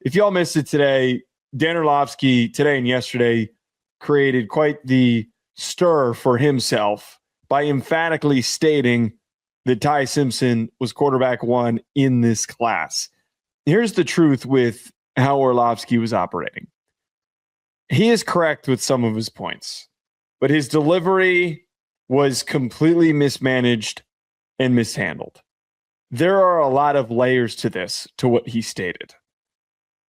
if y'all missed it today, Dan Orlovsky today and yesterday created quite the stir for himself by emphatically stating that Ty Simpson was quarterback one in this class. Here's the truth with how Orlovsky was operating. He is correct with some of his points, but his delivery was completely mismanaged and mishandled. There are a lot of layers to this, to what he stated.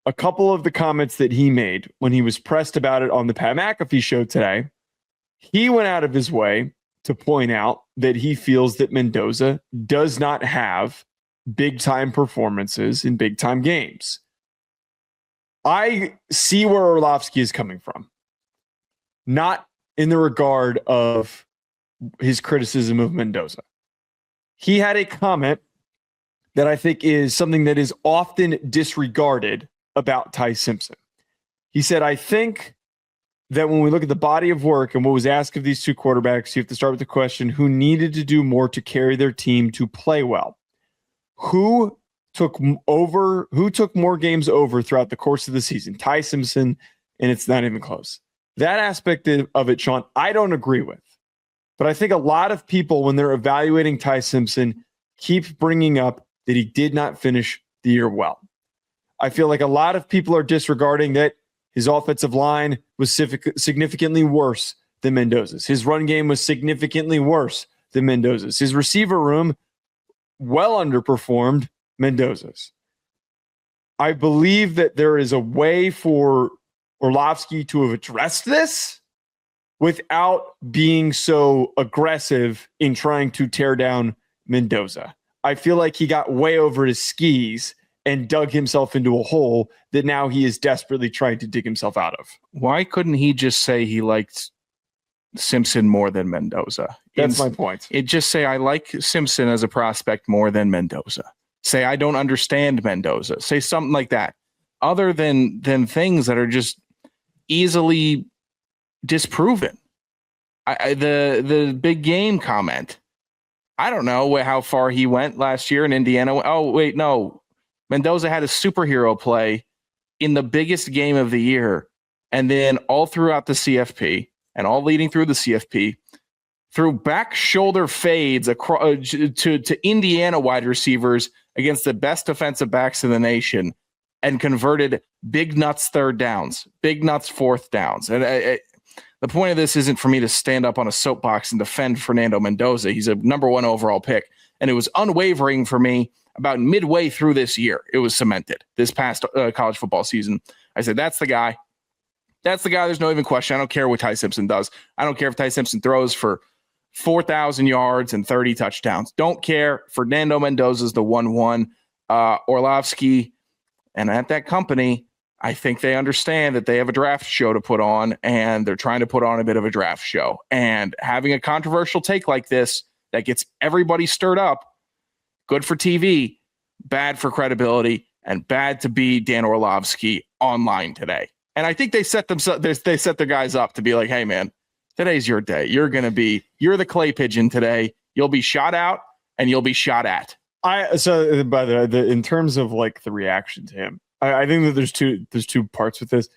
A couple of the comments that he made when he was pressed about it on the Pat McAfee show today, he went out of his way to point out that he feels that Mendoza does not have big-time performances in big-time games. I see where Orlovsky is coming from. Not in the regard of his criticism of Mendoza. He had a comment that I think is something that is often disregarded about Ty Simpson. He said, I think that when we look at the body of work and what was asked of these two quarterbacks, you have to start with the question, who needed to do more to carry their team to play well? Who took more games over throughout the course of the season? Ty Simpson, and it's not even close. That aspect of it, Sean, I don't agree with. But I think a lot of people, when they're evaluating Ty Simpson, keep bringing up that he did not finish the year well. I feel like a lot of people are disregarding that his offensive line was significantly worse than Mendoza's. His run game was significantly worse than Mendoza's. His receiver room well underperformed Mendoza's. I believe that there is a way for Orlovsky to have addressed this without being so aggressive in trying to tear down Mendoza. I feel like he got way over his skis and dug himself into a hole that now he is desperately trying to dig himself out of. Why couldn't he just say he liked Simpson more than Mendoza? That's my point. It just say, I like Simpson as a prospect more than Mendoza. Say, I don't understand Mendoza. Say something like that. Other than things that are just easily disproven. The big game comment. I don't know how far he went last year in Indiana. Oh, wait, no. Mendoza had a superhero play in the biggest game of the year, and then all throughout the CFP and all leading through the CFP, threw back shoulder fades across to Indiana wide receivers against the best defensive backs in the nation, and converted big nuts third downs, big nuts fourth downs. And the point of this isn't for me to stand up on a soapbox and defend Fernando Mendoza. He's a number one overall pick, and it was unwavering for me. About midway through this year, it was cemented. This past college football season, I said, that's the guy. That's the guy. There's no even question. I don't care what Ty Simpson does. I don't care if Ty Simpson throws for 4,000 yards and 30 touchdowns. Don't care. Fernando Mendoza's the 1-1. Orlovsky and at that company, I think they understand that they have a draft show to put on, and they're trying to put on a bit of a draft show. And having a controversial take like this that gets everybody stirred up, good for TV, bad for credibility, and bad to be Dan Orlovsky online today. And I think they set their guys up to be like, hey, man, today's your day. You're the clay pigeon today. You'll be shot out and you'll be shot at. So by the way, in terms of like the reaction to him, I think that there's two parts with this.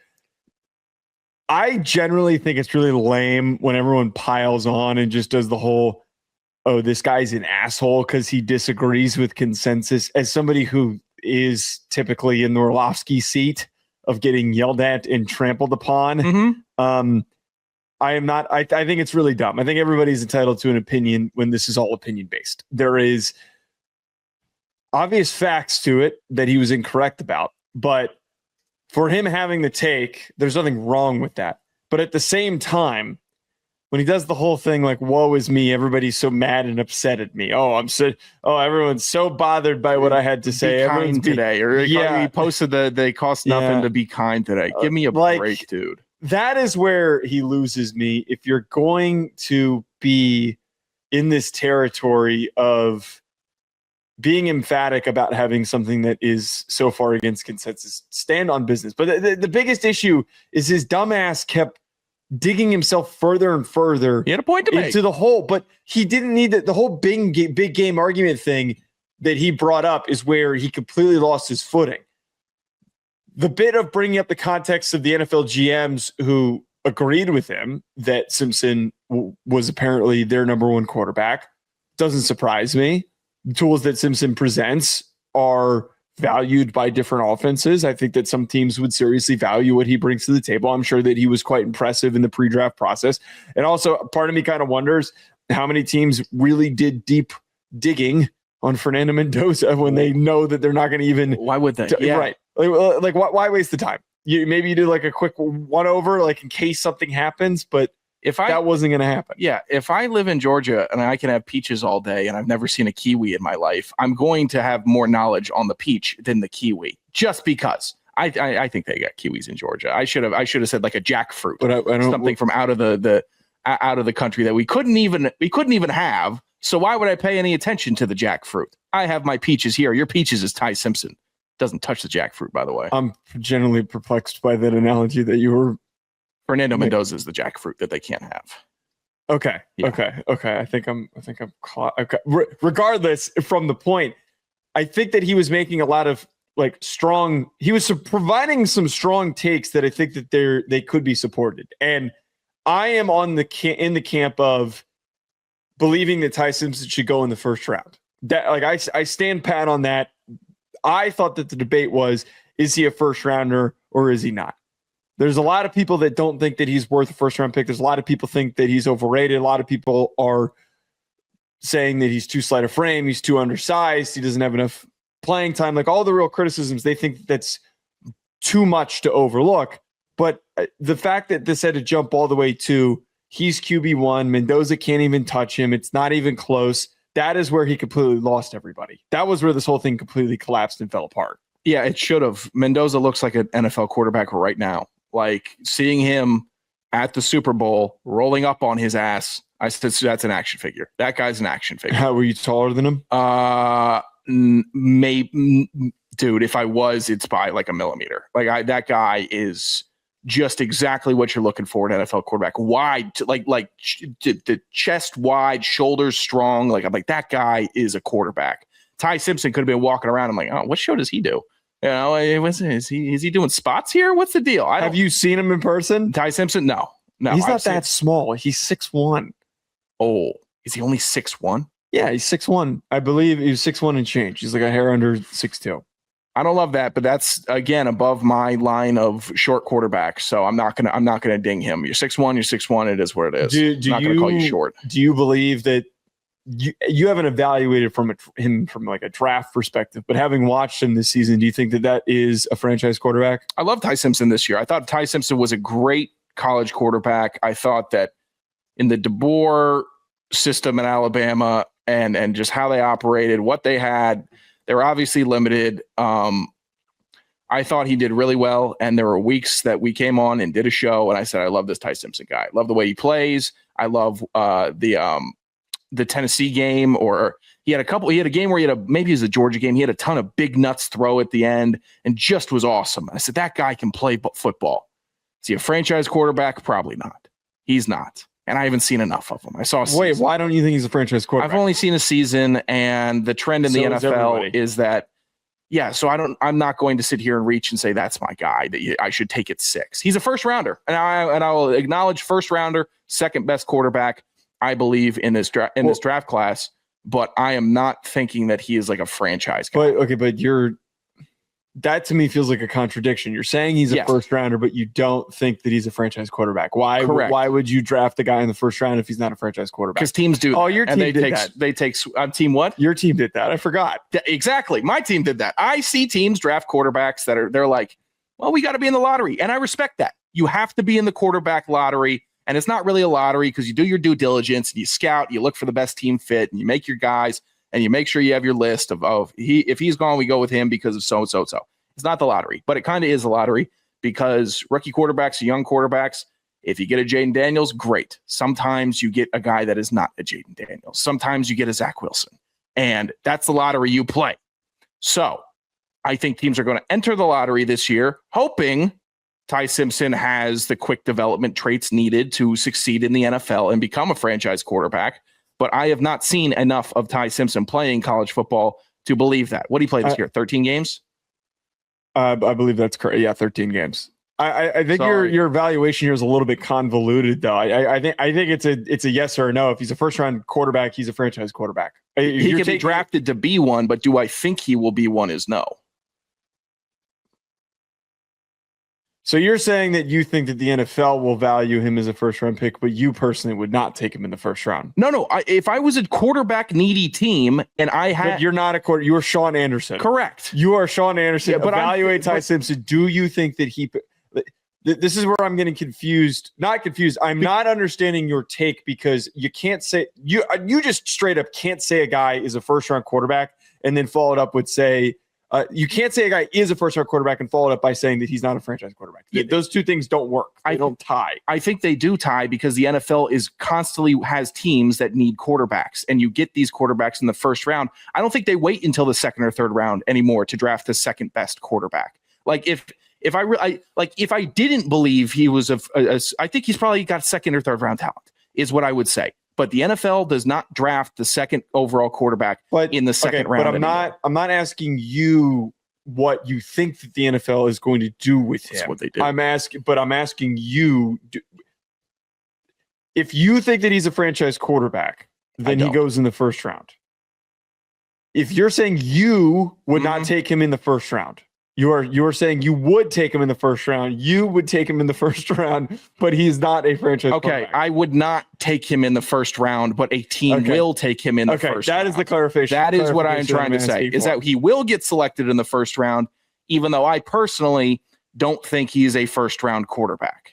I generally think it's really lame when everyone piles on and just does the whole, oh, this guy's an asshole because he disagrees with consensus. As somebody who is typically in the Orlovsky seat of getting yelled at and trampled upon, I am not. I think it's really dumb. I think everybody's entitled to an opinion when this is all opinion based. There is obvious facts to it that he was incorrect about, but for him having the take, there's nothing wrong with that. But at the same time, when he does the whole thing like, woe is me, everybody's so mad and upset at me. Everyone's so bothered by what I had to say. Everyone's today. He posted that they cost nothing to be kind today. Give me a break, dude. That is where he loses me. If you're going to be in this territory of being emphatic about having something that is so far against consensus, stand on business. But the biggest issue is his dumbass kept digging himself further and further. He had a point to make into the hole, but he didn't need that. The whole big game argument thing that he brought up is where he completely lost his footing. the bit of bringing up the context of the NFL GMs who agreed with him that Simpson was apparently their number one quarterback doesn't surprise me. The tools that Simpson presents are valued by different offenses. I think that some teams would seriously value what he brings to the table. I'm sure that he was quite impressive in the pre-draft process. And also, part of me kind of wonders how many teams really did deep digging on Fernando Mendoza when they know that they're not going to even. Why would they? Right. Like why waste the time? Maybe you do like a quick one over, like in case something happens, but that wasn't going to happen. Yeah. If I live in Georgia and I can have peaches all day and I've never seen a kiwi in my life, I'm going to have more knowledge on the peach than the kiwi, just because I think they got kiwis in Georgia. I should have said like a jackfruit, something from out of the country that we couldn't even have. So why would I pay any attention to the jackfruit? I have my peaches here. Your peaches is Ty Simpson. Doesn't touch the jackfruit, by the way. I'm generally perplexed by that analogy that you were. Fernando Mendoza is the jackfruit that they can't have. Okay. Yeah. Okay. I think I'm. Okay. Regardless, from the point, I think that he was making a lot of like strong. He was providing some strong takes that I think that they could be supported, and I am in the camp of believing that Ty Simpson should go in the first round. That I stand pat on that. I thought that the debate was, is he a first rounder or is he not? There's a lot of people that don't think that he's worth a first round pick. There's a lot of people think that he's overrated. A lot of people are saying that he's too slight of frame. He's too undersized. He doesn't have enough playing time. Like all the real criticisms, they think that's too much to overlook. But the fact that this had to jump all the way to he's QB1, Mendoza can't even touch him. It's not even close. That is where he completely lost everybody. That was where this whole thing completely collapsed and fell apart. Yeah, it should have. Mendoza looks like an NFL quarterback right now. Like seeing him at the Super Bowl rolling up on his ass, I said, that's an action figure. That guy's an action figure. How were you taller than him? Maybe, dude, if I was, it's by like a millimeter. That guy is just exactly what you're looking for in an NFL quarterback. Wide, like the chest wide, shoulders strong. Like I'm like, that guy is a quarterback. Ty Simpson could have been walking around. I'm like, oh, what show does he do? You know, is he doing spots here? What's the deal? Have you seen him in person? Ty Simpson? No. He's not that small. He's 6'1". Oh, is he only 6'1"? Yeah, he's 6'1". I believe he was 6'1" and change. He's like a hair under 6'2". I don't love that, but that's again above my line of short quarterbacks. So I'm not gonna ding him. You're 6'1", you're 6'1". It is what it is. I'm not gonna call you short. Do you believe that you haven't evaluated him from like a draft perspective, but having watched him this season, do you think that is a franchise quarterback? I love Ty Simpson this year. I thought Ty Simpson was a great college quarterback. I thought that in the DeBoer system in Alabama and just how they operated, what they had. They were obviously limited. I thought he did really well, and there were weeks that we came on and did a show, and I said, I love this Ty Simpson guy. I love the way he plays. I love the Tennessee game, or he had a game where maybe it was a Georgia game. He had a ton of big nuts throw at the end and just was awesome. I said, that guy can play football. Is he a franchise quarterback? Probably not. He's not. And I haven't seen enough of him. I saw. Wait, why don't you think he's a franchise quarterback? I've only seen a season, and the trend in the NFL is that. Yeah, so I'm not going to sit here and reach and say that's my guy that I should take at 6. He's a first rounder, and I will acknowledge first rounder, second best quarterback, I believe in this draft class. But I am not thinking that he is like a franchise guy. But that to me feels like a contradiction. You're saying he's a first rounder, but you don't think that he's a franchise quarterback. Why? Correct. Why would you draft the guy in the first round if he's not a franchise quarterback? Because teams do. Oh, your team did that. They take team what? Your team did that. I forgot. Exactly. My team did that. I see teams draft quarterbacks they're like, well, we got to be in the lottery, and I respect that. You have to be in the quarterback lottery, and it's not really a lottery because you do your due diligence and you scout, you look for the best team fit, and you make your guys, and you make sure you have your list of if he's gone, we go with him because of so. It's not the lottery, but it kind of is a lottery because rookie quarterbacks, young quarterbacks, if you get a Jaden Daniels, great. Sometimes you get a guy that is not a Jaden Daniels. Sometimes you get a Zach Wilson, and that's the lottery you play. So I think teams are going to enter the lottery this year, hoping Ty Simpson has the quick development traits needed to succeed in the NFL and become a franchise quarterback. But I have not seen enough of Ty Simpson playing college football to believe that. What did he play this year? 13 games? I believe that's correct. Yeah, 13 games. I think your evaluation here is a little bit convoluted, though. I think it's a yes or a no. If he's a first round quarterback, he's a franchise quarterback. He can be drafted to be one, but do I think he will be one? Is no. So you're saying that you think that the NFL will value him as a first round pick, but you personally would not take him in the first round. No. If I was a quarterback needy team and I had, but you're not a quarter. You are Sean Anderson. Correct. You are Sean Anderson. Yeah, but evaluate Ty Simpson. Do you think that he? This is where I'm getting confused. Not confused. I'm not understanding your take because you can't say you just straight up can't say a guy is a first round quarterback and then follow it up with say. You can't say a guy is a first-round quarterback and follow it up by saying that he's not a franchise quarterback. Those two things don't work. They don't tie. I think they do tie because the NFL is constantly has teams that need quarterbacks, and you get these quarterbacks in the first round. I don't think they wait until the second or third round anymore to draft the second best quarterback. Like if I didn't believe he was I think he's probably got second or third round talent is what I would say. But the NFL does not draft the second overall quarterback in the second round. But I'm not asking you what you think that the NFL is going to do with him. That's what they do. I'm asking you if you think that he's a franchise quarterback, then he goes in the first round. If you're saying you would not take him in the first round, you're saying you would take him in the first round. You would take him in the first round, but he's not a franchise quarterback. I would not take him in the first round, but a team will take him in the first round. That is the clarification. That is what I'm trying to say, is that he will get selected in the first round, even though I personally don't think he's a first-round quarterback.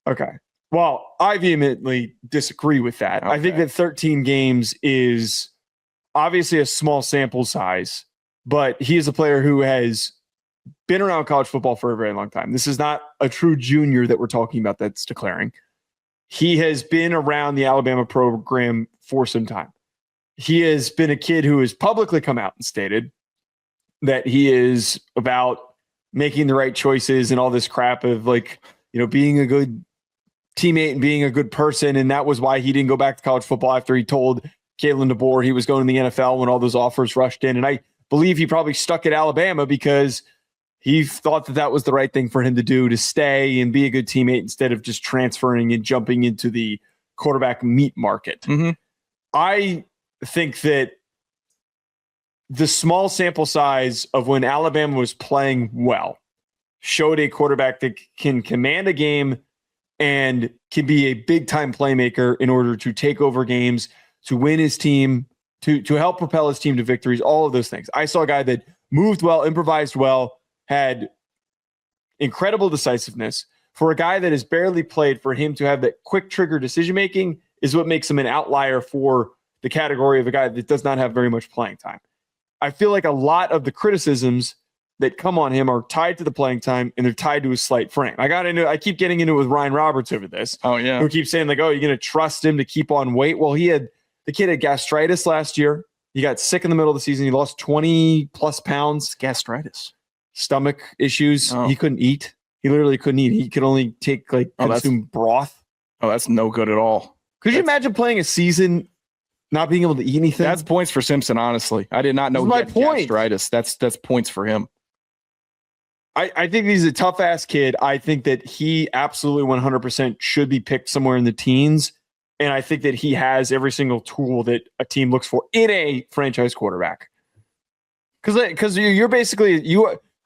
Okay. Well, I vehemently disagree with that. Okay. I think that 13 games is obviously a small sample size, but he is a player who has been around college football for a very long time. This is not a true junior that we're talking about that's declaring. He has been around the Alabama program for some time. He has been a kid who has publicly come out and stated that he is about making the right choices and all this crap of being a good teammate and being a good person. And that was why he didn't go back to college football after he told Kalen DeBoer he was going to the NFL when all those offers rushed in. And I believe he probably stuck at Alabama because he thought that was the right thing for him to do, to stay and be a good teammate instead of just transferring and jumping into the quarterback meat market. Mm-hmm. I think that the small sample size of when Alabama was playing well showed a quarterback that can command a game and can be a big-time playmaker in order to take over games, to win his team, to help propel his team to victories, all of those things. I saw a guy that moved well, improvised well, had incredible decisiveness. For a guy that has barely played, for him to have that quick trigger decision-making is what makes him an outlier for the category of a guy that does not have very much playing time. I feel like a lot of the criticisms that come on him are tied to the playing time and they're tied to his slight frame. I keep getting into it with Ryan Roberts over this. Oh, yeah. Who keeps saying, you're going to trust him to keep on weight. Well, the kid had gastritis last year. He got sick in the middle of the season. He lost 20 plus pounds. Gastritis. Stomach issues. He couldn't eat. He literally couldn't eat. He could only take consume broth. Oh, that's no good at all. Could you imagine playing a season not being able to eat anything? That's points for Simpson, honestly. I did not know he had gastritis. That's points for him. I think he's a tough-ass kid. I think that he absolutely 100% should be picked somewhere in the teens. And I think that he has every single tool that a team looks for in a franchise quarterback. Because you're basically,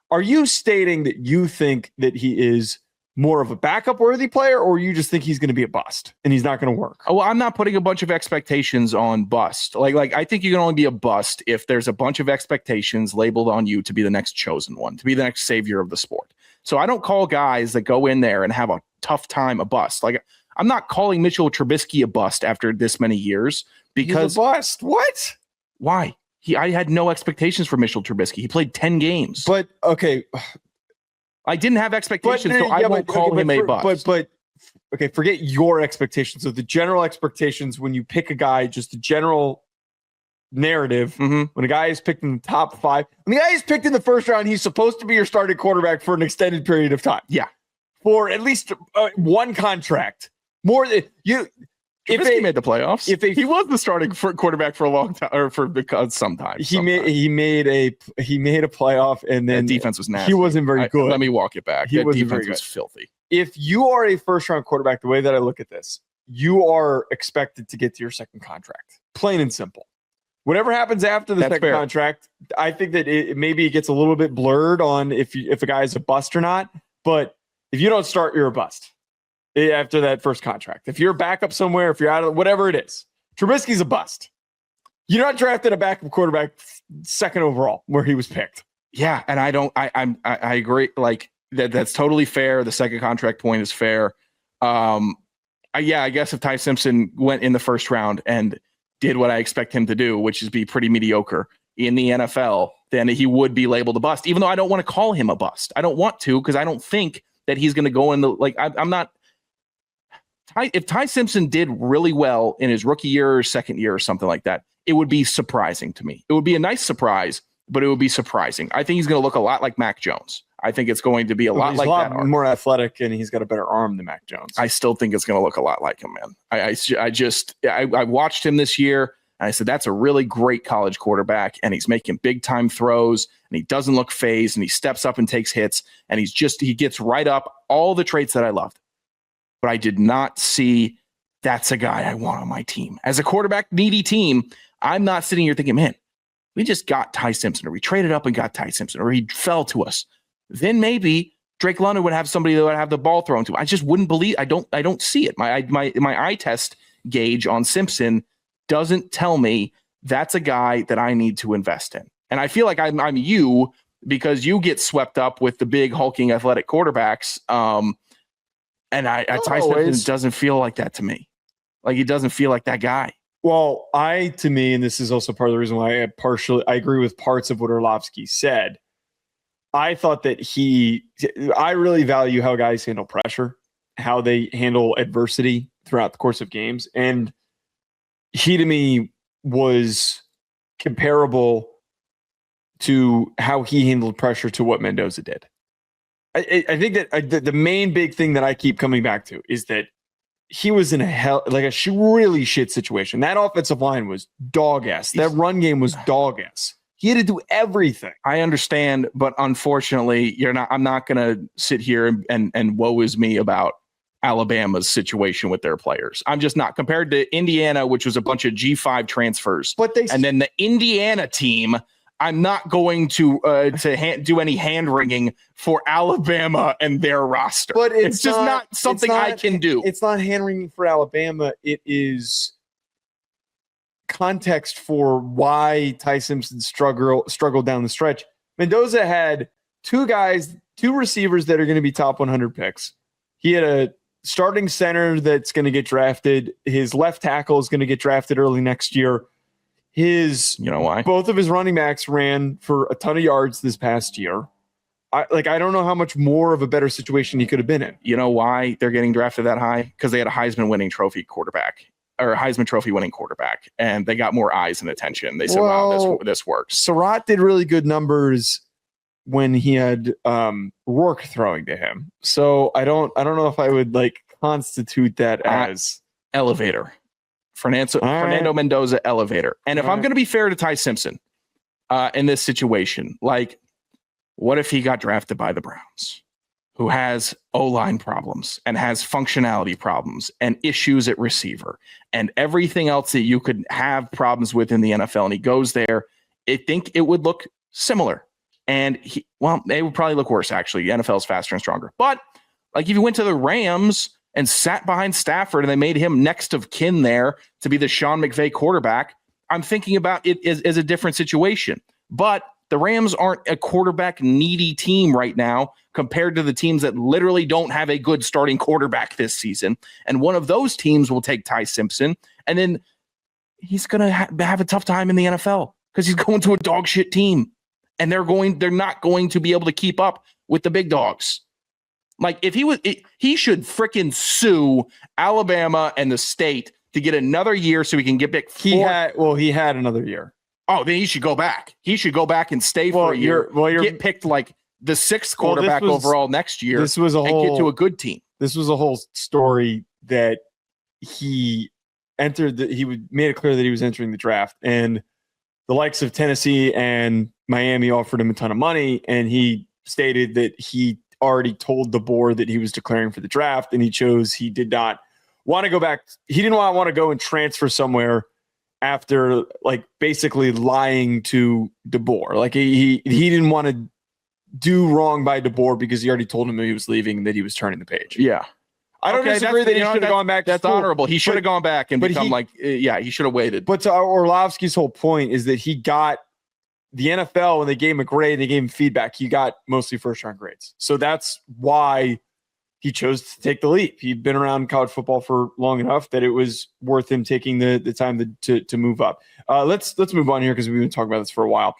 are you stating that you think that he is more of a backup worthy player, or you just think he's going to be a bust and he's not going to work? Oh, well, I'm not putting a bunch of expectations on bust. Like I think you can only be a bust if there's a bunch of expectations labeled on you to be the next chosen one, to be the next savior of the sport. So I don't call guys that go in there and have a tough time a bust. Like, I'm not calling Mitchell Trubisky a bust after this many years because he's a bust. What? Why? I had no expectations for Mitchell Trubisky. He played 10 games. But okay. I didn't have expectations, so I won't call him a bust. But okay, forget your expectations. So the general expectations when you pick a guy, just the general narrative, when a guy is picked in the top 5, when the guy is picked in the first round, he's supposed to be your starting quarterback for an extended period of time. Yeah. For at least one contract. More than you. Trubisky made the playoffs. He was the starting quarterback for a long time, or for sometimes. He made a playoff, and then that defense was nasty. He wasn't very good. Let me walk it back. That defense was filthy. If you are a first-round quarterback, the way that I look at this, you are expected to get to your second contract. Plain and simple. Whatever happens after the second contract, I think that maybe it gets a little bit blurred on if a guy is a bust or not. But if you don't start, you're a bust after that first contract. If you're a backup somewhere, if you're out of whatever it is, Trubisky's a bust. You're not drafted a backup quarterback second overall where he was picked. Yeah, and I agree. Like that's totally fair. The second contract point is fair. I guess if Ty Simpson went in the first round and did what I expect him to do, which is be pretty mediocre in the NFL, then he would be labeled a bust, even though I don't want to call him a bust. I don't want to, because I don't think that he's going to go in the, like, I'm not. If Ty Simpson did really well in his rookie year or second year or something like that, it would be surprising to me. It would be a nice surprise, but it would be surprising. I think he's going to look a lot like Mac Jones. I think it's going to be a lot like that. He's more athletic, and he's got a better arm than Mac Jones. I still think it's going to look a lot like him, man. I watched him this year, and I said, that's a really great college quarterback, and he's making big-time throws, and he doesn't look phased, and he steps up and takes hits, and he gets right up, all the traits that I loved. But I did not see that's a guy I want on my team. As a quarterback-needy team, I'm not sitting here thinking, man, we just got Ty Simpson, or we traded up and got Ty Simpson, or he fell to us. Then maybe Drake London would have somebody that would have the ball thrown to him. I just wouldn't believe. I don't see it. My eye test gauge on Simpson doesn't tell me that's a guy that I need to invest in. And I feel like I'm you, because you get swept up with the big hulking athletic quarterbacks. And Ty Simpson doesn't feel like that to me. Like, he doesn't feel like that guy. Well, to me, and this is also part of the reason why I agree with parts of what Orlovsky said. I thought that I really value how guys handle pressure, how they handle adversity throughout the course of games. And he, to me, was comparable to how he handled pressure to what Mendoza did. I think that the main big thing that I keep coming back to is that he was in a really shit situation. That offensive line was dog-ass. That run game was dog-ass. He had to do everything. I understand, but unfortunately, I'm not going to sit here and woe is me about Alabama's situation with their players. I'm just not. Compared to Indiana, which was a bunch of G5 transfers, and then the Indiana team, I'm not going to do any hand-wringing for Alabama and their roster. But it's just not something I can do. It's not hand-wringing for Alabama. It is context for why Ty Simpson struggled down the stretch. Mendoza had two receivers that are going to be top 100 picks. He had a starting center that's going to get drafted. His left tackle is going to get drafted early next year. You know why? Both of his running backs ran for a ton of yards this past year. I don't know how much more of a better situation he could have been in. You know why they're getting drafted that high? Because they had a Heisman winning trophy quarterback. Or a Heisman Trophy winning quarterback, and they got more eyes and attention. They said, wow, this works. Surratt did really good numbers when he had Rourke throwing to him. So I don't know if I would constitute that as elevator. Fernando Mendoza elevator. And if I'm going to be fair to Ty Simpson in this situation, what if he got drafted by the Browns, who has O-line problems and has functionality problems and issues at receiver and everything else that you could have problems with in the NFL, and he goes there, I think it would look similar. And it would probably look worse, actually. The NFL is faster and stronger. But if you went to the Rams and sat behind Stafford and they made him next of kin there to be the Sean McVay quarterback, I'm thinking about it as a different situation. But the Rams aren't a quarterback-needy team right now compared to the teams that literally don't have a good starting quarterback this season. And one of those teams will take Ty Simpson, and then he's going to have a tough time in the NFL because he's going to a dog shit team, and they're not going to be able to keep up with the big dogs. If he should freaking sue Alabama and the state to get another year so he can get back. He had another year. Oh, then he should go back. He should go back and stay for a year. Get picked the sixth quarterback overall next year. This was and get to a good team. This was a whole story that he made it clear that he was entering the draft, and the likes of Tennessee and Miami offered him a ton of money, and he stated that he already told the board that he was declaring for the draft, and he did not want to go back. He didn't want to go and transfer somewhere after like basically lying to DeBoer. Like he didn't want to do wrong by DeBoer because he already told him that he was leaving, that he was turning the page. Yeah. I don't disagree that he should have gone back. That's honorable. He should have gone back and become he should have waited. But to Orlovsky's whole point is that he got the NFL when they gave him a grade, they gave him feedback. He got mostly first round grades. So that's why he chose to take the leap. He'd been around college football for long enough that it was worth him taking the time to move up. Let's move on here because we've been talking about this for a while.